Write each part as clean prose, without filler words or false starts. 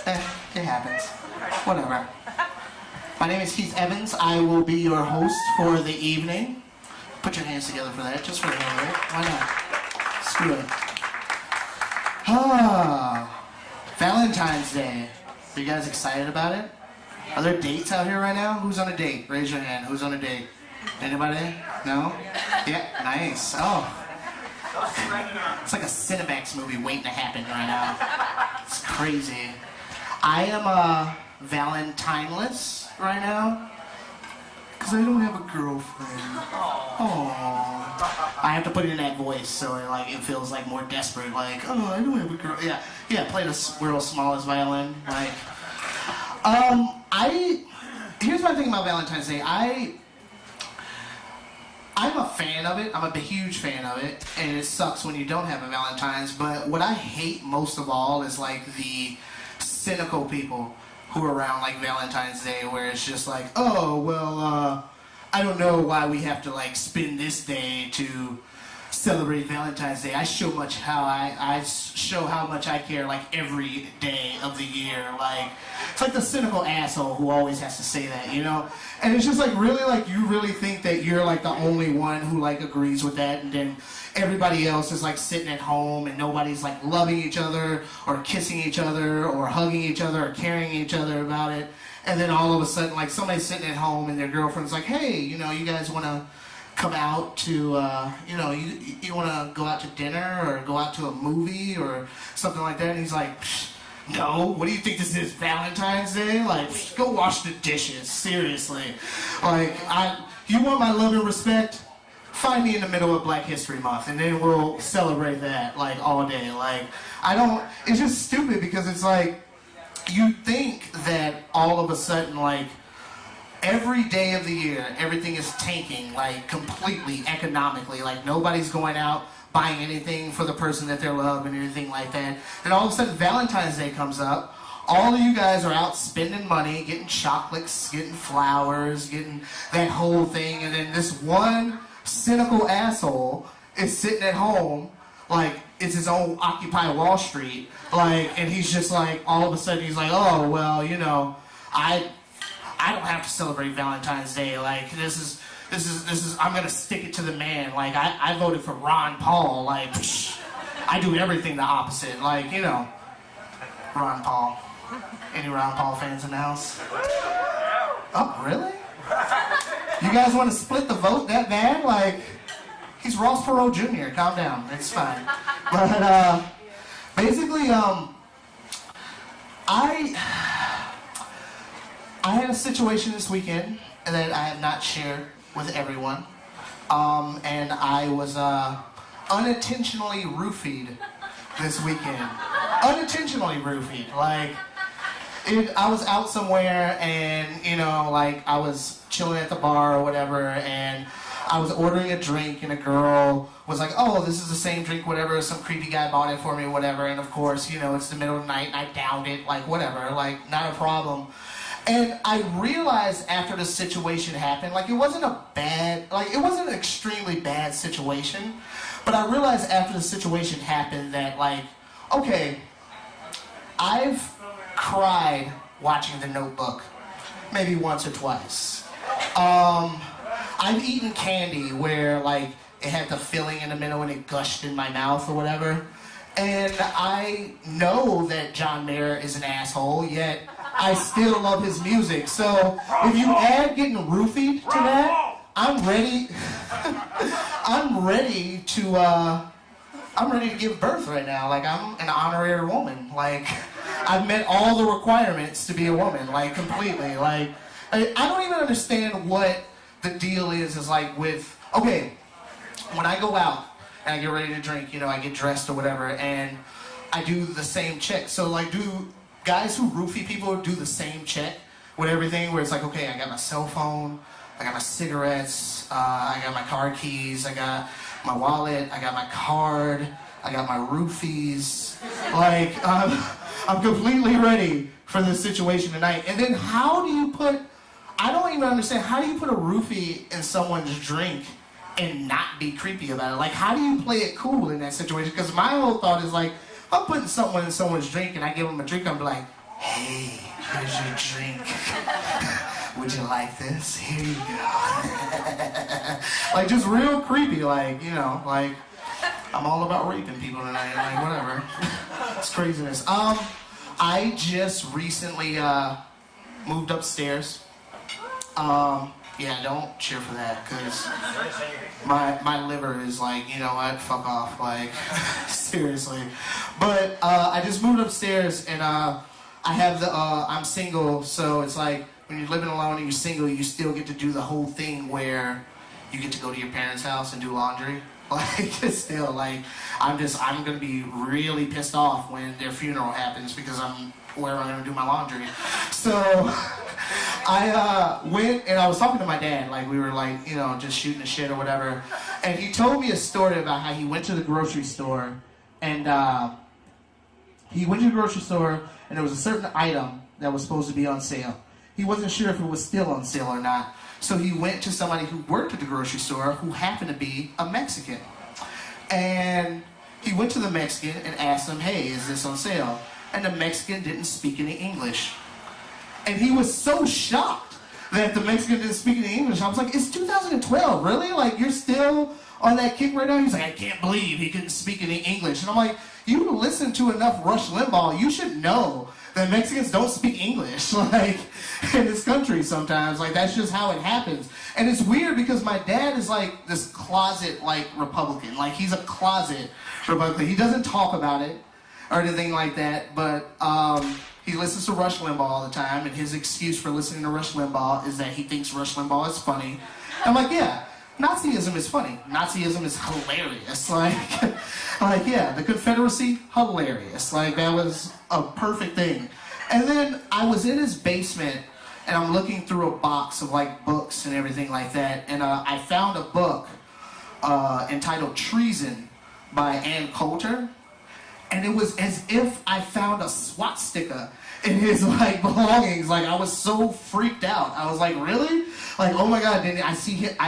It happens. Whatever. My name is Keith Evans. I will be your host for the evening. Put your hands together for that, just for the hell of it. Why not? Screw it. Valentine's Day. Are you guys excited about it? Are there dates out here right now? Who's on a date? Raise your hand. Who's on a date? Anybody? No? Yeah, nice. Oh. It's like a Cinemax movie waiting to happen right now. It's crazy. I am Valentineless right now because I don't have a girlfriend. Oh. I have to put it in that voice so it feels like more desperate. Like, oh, I don't have a girl. Yeah. Play the world's smallest violin. Like, here's my thing about Valentine's Day. I'm a fan of it. I'm a huge fan of it, and it sucks when you don't have a Valentine's. But what I hate most of all is like the cynical people who are around like Valentine's Day, where it's just like, oh well, I don't know why we have to like spend this day to celebrate Valentine's Day. I show how much I care like every day of the year. Like, it's like the cynical asshole who always has to say that, you know? And it's just like, really, like, you really think that you're like the only one who like agrees with that, and then everybody else is like sitting at home and nobody's like loving each other or kissing each other or hugging each other or carrying each other about it. And then all of a sudden, like, somebody's sitting at home and their girlfriend's like, hey, you know, you guys want to come out to, you know, you want to go out to dinner or go out to a movie or something like that? And he's like, no, what do you think this is, Valentine's Day? Like, go wash the dishes, seriously. Like, you want my love and respect? Find me in the middle of Black History Month, and then we'll celebrate that, like, all day. Like, it's just stupid because it's like, you think that all of a sudden, like, every day of the year, everything is tanking, like, completely, economically. Like, nobody's going out buying anything for the person that they love and anything like that. And all of a sudden, Valentine's Day comes up. All of you guys are out spending money, getting chocolates, getting flowers, getting that whole thing. And then this one cynical asshole is sitting at home, like, it's his own Occupy Wall Street. Like, and he's just like, all of a sudden, he's like, oh, well, you know, I don't have to celebrate Valentine's Day. Like, this is, I'm gonna stick it to the man. Like, I voted for Ron Paul. Like, I do everything the opposite. Like, you know, Ron Paul. Any Ron Paul fans in the house? Oh, really? You guys want to split the vote that bad? Like, he's Ross Perot Jr. Calm down. It's fine. But, basically, I had a situation this weekend that I have not shared with everyone, and I was unintentionally roofied this weekend. Unintentionally roofied. Like, I was out somewhere, and, you know, like, I was chilling at the bar or whatever, and I was ordering a drink, and a girl was like, oh, this is the same drink, whatever, some creepy guy bought it for me, whatever, and of course, you know, it's the middle of the night, and I downed it, like, whatever, like, not a problem. And I realized after the situation happened, like, it wasn't an extremely bad situation, but I realized after the situation happened that, like, okay, I've cried watching The Notebook, maybe once or twice. I've eaten candy where, like, it had the filling in the middle and it gushed in my mouth or whatever. And I know that John Mayer is an asshole, yet I still love his music. So if you add getting roofied to that, I'm ready. I'm ready to give birth right now. Like, I'm an honorary woman. Like, I've met all the requirements to be a woman, like, completely. Like, I don't even understand what the deal is like with, okay, when I go out and I get ready to drink, you know, I get dressed or whatever, and I do the same check. So, like, do guys who roofie people do the same check with everything, where it's like, okay, I got my cell phone, I got my cigarettes, I got my car keys, I got my wallet, I got my card, I got my roofies. Like, I'm completely ready for this situation tonight. And then how do you put, I don't even understand, how do you put a roofie in someone's drink and not be creepy about it? Like, how do you play it cool in that situation? Because my whole thought is like, if I'm putting someone in someone's drink and I give them a drink, I'm like, hey, here's your drink. Would you like this? Here you go. Like, just real creepy, like, you know, like, I'm all about raping people tonight, like, whatever. It's craziness. I just recently, moved upstairs. Yeah, don't cheer for that, because my liver is like, you know what, fuck off, like, seriously. But, I just moved upstairs, and, I have the, I'm single, so it's like, when you're living alone and you're single, you still get to do the whole thing where you get to go to your parents' house and do laundry. Like, it's still, like, I'm gonna be really pissed off when their funeral happens because where am I gonna do my laundry? So, I went and I was talking to my dad, like, we were like, you know, just shooting the shit or whatever, and he told me a story about how he went to the grocery store, and, and there was a certain item that was supposed to be on sale. He wasn't sure if it was still on sale or not. So he went to somebody who worked at the grocery store who happened to be a Mexican. And he went to the Mexican and asked him, hey, is this on sale? And the Mexican didn't speak any English. And he was so shocked that the Mexican didn't speak any English. I was like, it's 2012, really? Like, you're still on that kick right now? He's like, I can't believe he couldn't speak any English. And I'm like, you listen to enough Rush Limbaugh, you should know that Mexicans don't speak English, like, in this country sometimes. Like, that's just how it happens. And it's weird because my dad is, like, this closet, like, Republican. Like, he's a closet Republican. He doesn't talk about it or anything like that, but he listens to Rush Limbaugh all the time, and his excuse for listening to Rush Limbaugh is that he thinks Rush Limbaugh is funny. I'm like, yeah, Nazism is funny. Nazism is hilarious. Like, yeah, the Confederacy, hilarious. Like, that was a perfect thing. And then I was in his basement, and I'm looking through a box of, like, books and everything like that, and I found a book entitled Treason by A.N.O.C. And it was as if I found a swastika in his, like, belongings. Like, I was so freaked out. I was like, really? Like, oh my God, then I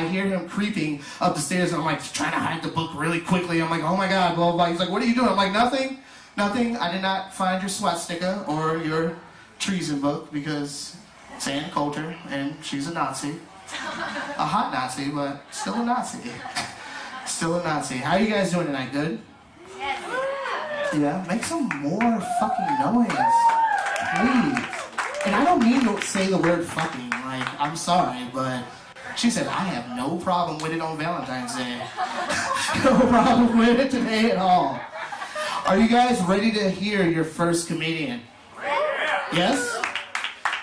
hear him creeping up the stairs, and I'm like trying to hide the book really quickly. I'm like, oh my God, blah, blah, blah. He's like, what are you doing? I'm like, nothing. I did not find your swastika or your treason book because it's Ann Coulter, and she's a Nazi. A hot Nazi, but still a Nazi. Still a Nazi. How are you guys doing tonight? Good? Yeah, make some more fucking noise. Please. And I don't mean to say the word fucking, like, I'm sorry, but she said, I have no problem with it on Valentine's Day. No problem with it today at all. Are you guys ready to hear your first comedian? Yes?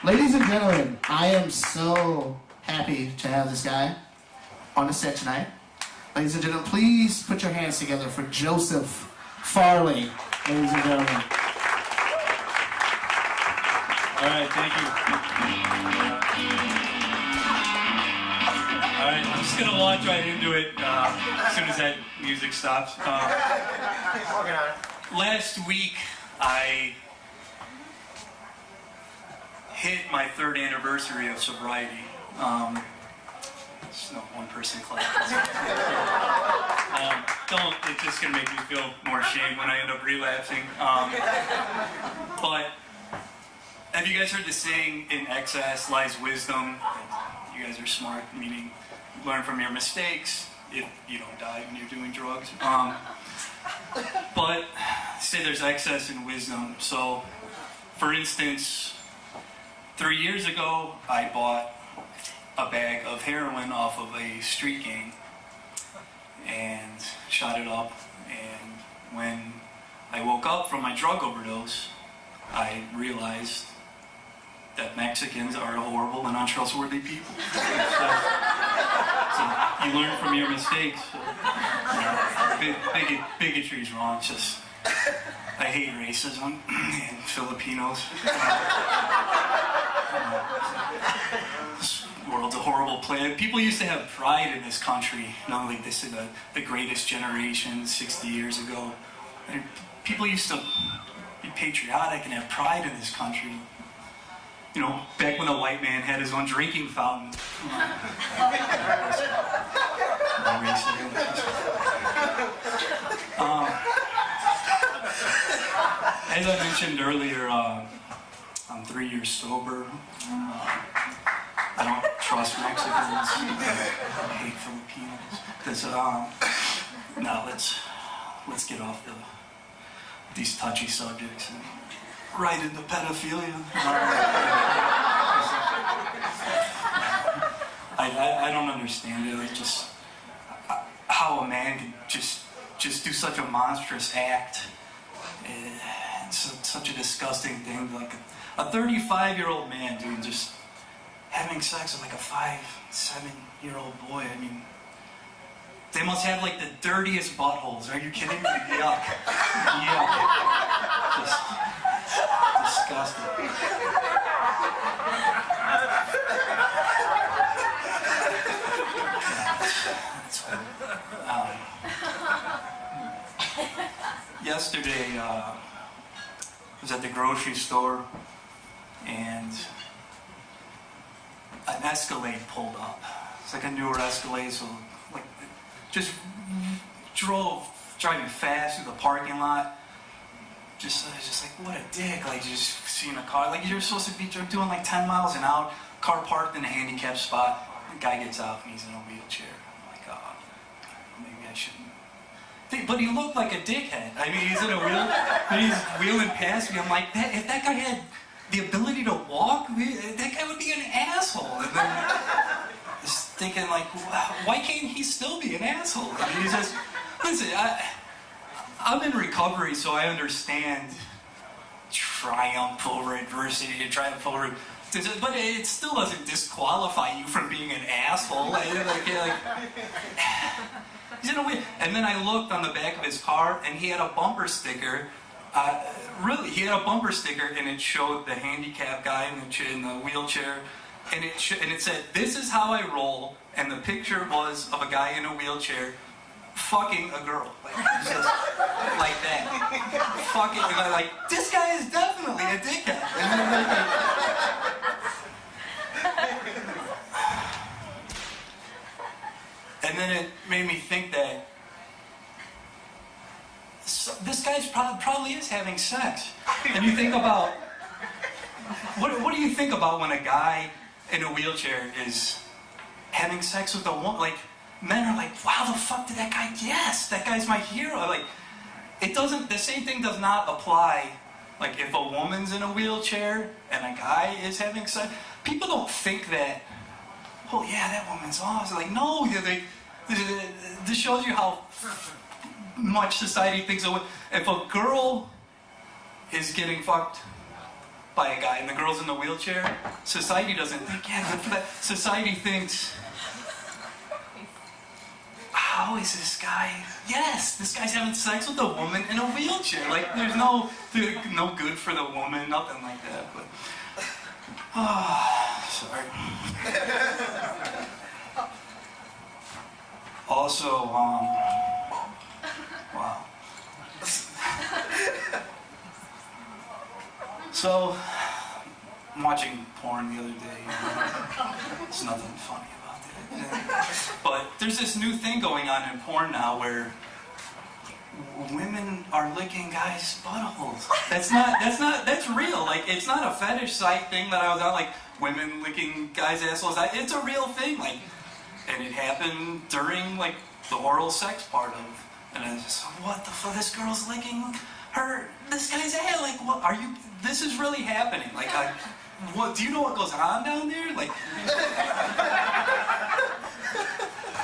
Ladies and gentlemen, I am so happy to have this guy on the set tonight. Ladies and gentlemen, please put your hands together for Joseph Farley, ladies and gentlemen. All right, thank you. All right, I'm just going to launch right into it as soon as that music stops. Last week, I hit my 3rd anniversary of sobriety. It's no one-person club. It's just going to make me feel more ashamed when I end up relapsing. But have you guys heard the saying, in excess lies wisdom? You guys are smart, meaning learn from your mistakes if you don't die when you're doing drugs. But say there's excess in wisdom. So, for instance, 3 years ago, I bought a bag of heroin off of a street gang and shot it up, and when I woke up from my drug overdose, I realized that Mexicans are horrible and untrustworthy people. So you learn from your mistakes. Bigotry is wrong. It's just, I hate racism and Filipinos. This world's a horrible place. People used to have pride in this country. Not like this is the greatest generation 60 years ago. And people used to be patriotic and have pride in this country. You know, back when the white man had his own drinking fountain. As I mentioned earlier, I'm 3 years sober. I don't trust Mexicans. I hate Filipinos. Now let's get off these touchy subjects and right into pedophilia. I don't understand it. Like just how a man can just do such a monstrous act. It's such a disgusting thing. Like a 35-year-old man, dude, just having sex with like a 5, 7-year-old boy. I mean, they must have like the dirtiest buttholes. Are you kidding me? Yuck. Yuck. Just disgusting. Yesterday, I was at the grocery store, and an Escalade pulled up. It's like a newer Escalade, so like just driving fast through the parking lot. Just like, what a dick! Like just seeing a car, like you're supposed to be doing like 10 miles an hour. Car parked in a handicapped spot. The guy gets out and he's in a wheelchair. I'm like, oh, maybe I shouldn't. But he looked like a dickhead. I mean, he's in a wheel, and he's wheeling past me. I'm like, if that guy had the ability to walk, that guy would be an asshole. And then just thinking like, why can't he still be an asshole? I mean, he's just, listen, I'm in recovery, so I understand triumph over adversity and triumph over, but it still doesn't disqualify you from being an asshole. He's in a way. And then I looked on the back of his car, and he had a bumper sticker. He had a bumper sticker, and it showed the handicapped guy in the wheelchair, and it said, "This is how I roll." And the picture was of a guy in a wheelchair fucking a girl, like just like that, fucking. And I'm like, this guy is definitely a dickhead. And then And then it made me think that this guy's probably is having sex. And you think about, what do you think about when a guy in a wheelchair is having sex with a woman? Like, men are like, wow, the fuck did that guy, yes, that guy's my hero. Like, it doesn't, the same thing does not apply. Like, if a woman's in a wheelchair and a guy is having sex, people don't think that, oh yeah, that woman's awesome. Like, no, this shows you how much society thinks of it. If a girl is getting fucked by a guy and the girl's in the wheelchair, society doesn't think, yeah, good for that. Society thinks, how is this guy? Yes, this guy's having sex with a woman in a wheelchair. Like, there's no good for the woman, nothing like that. But, sorry. Also, wow. So, I'm watching porn the other day. There's nothing funny about it. But there's this new thing going on in porn now where women are licking guys' buttholes. That's real. Like, it's not a fetish site thing that I was on, like, women licking guys' assholes. It's a real thing, like, and it happened during, like, the oral sex part of, and I was just, what the fuck, this girl's licking this guy's ass, like, what, are you, this is really happening, like, what, do you know what goes on down there, like,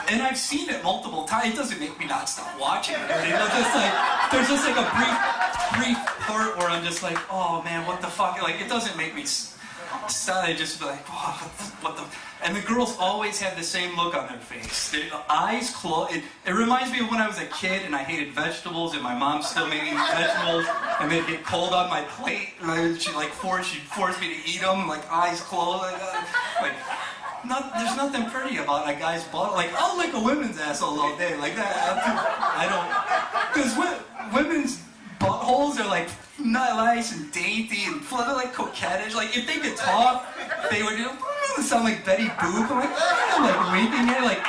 and I've seen it multiple times. It doesn't make me not stop watching it. There's just like a brief part where I'm just like, oh man, what the fuck? Like, it doesn't make me stop. I just be like, oh, what the? And the girls always have the same look on their face. Their eyes closed. It reminds me of when I was a kid and I hated vegetables, and my mom still made me vegetables, and they'd get cold on my plate, and she'd force me to eat them, like eyes closed, like. There's nothing pretty about a guy's butt. Like, I'll lick a women's asshole all day. Like that, I don't. Because women's buttholes are like not nice and dainty and they're like coquettish. Like, if they could talk, they would sound like Betty Boop. I'm like winking at like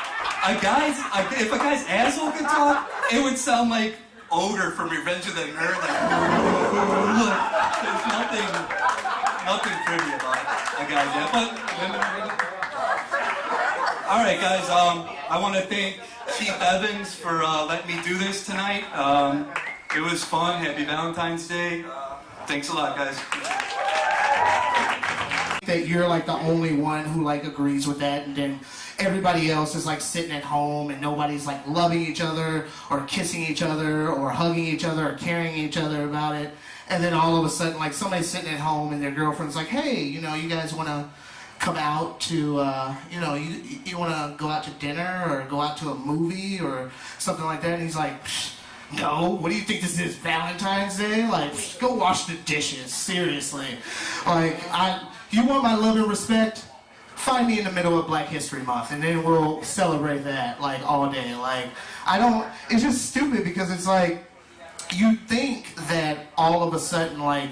if a guy's asshole could talk, it would sound like Odor from Revenge of the Nerd. Like, look, there's nothing. nothing pretty about a guy yet, but all right, guys. I want to thank Chief Evans for letting me do this tonight. It was fun. Happy Valentine's Day. Thanks a lot, guys. That you're like the only one who like agrees with that, and then everybody else is like sitting at home and nobody's like loving each other or kissing each other or hugging each other or carrying each other about it. And then all of a sudden, like, somebody's sitting at home and their girlfriend's like, hey, you know, you guys want to come out to, you know, you want to go out to dinner or go out to a movie or something like that. And he's like, no, what do you think this is, Valentine's Day? Like, go wash the dishes, seriously. Like, you want my love and respect? Find me in the middle of Black History Month, and then we'll celebrate that, like, all day. Like, it's just stupid because it's like, you think that all of a sudden, like,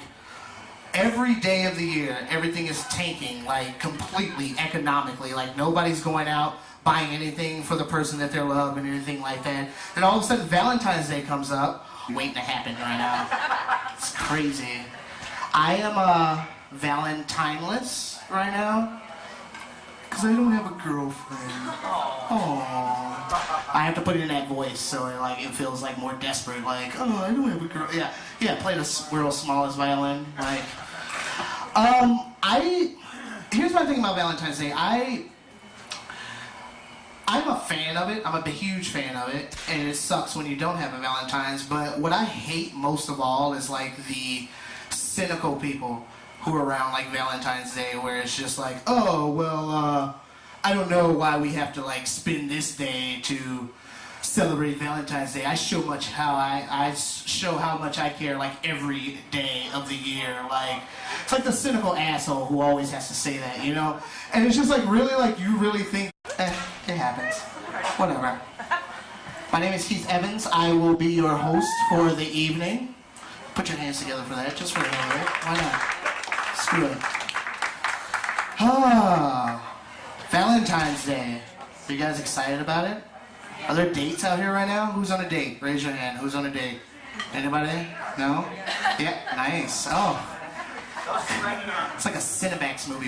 every day of the year, everything is tanking, like, completely economically. Like, nobody's going out buying anything for the person that they love and anything like that. And all of a sudden, Valentine's Day comes up, waiting to happen right now. It's crazy. I am Valentineless right now because I don't have a girlfriend. Aww. I have to put it in that voice so it feels like more desperate. Like, oh, I don't have a girl. Yeah. Play the world's smallest violin. Like, here's my thing about Valentine's Day. I'm a fan of it. I'm a huge fan of it, and it sucks when you don't have a Valentine's. But what I hate most of all is like the cynical people who are around like Valentine's Day, where it's just like, oh well, I don't know why we have to like spend this day to celebrate Valentine's Day. I show how much I care like every day of the year. Like, it's like the cynical asshole who always has to say that, you know? And it's just like, really, like, you really think, it happens. Whatever. My name is Keith Evans. I will be your host for the evening. Put your hands together for that, just for the hell of it. Why not? Screw it. Valentine's Day. Are you guys excited about it? Are there dates out here right now? Who's on a date? Raise your hand. Who's on a date? Anybody? No? Yeah, nice. Oh. It's like a Cinemax movie.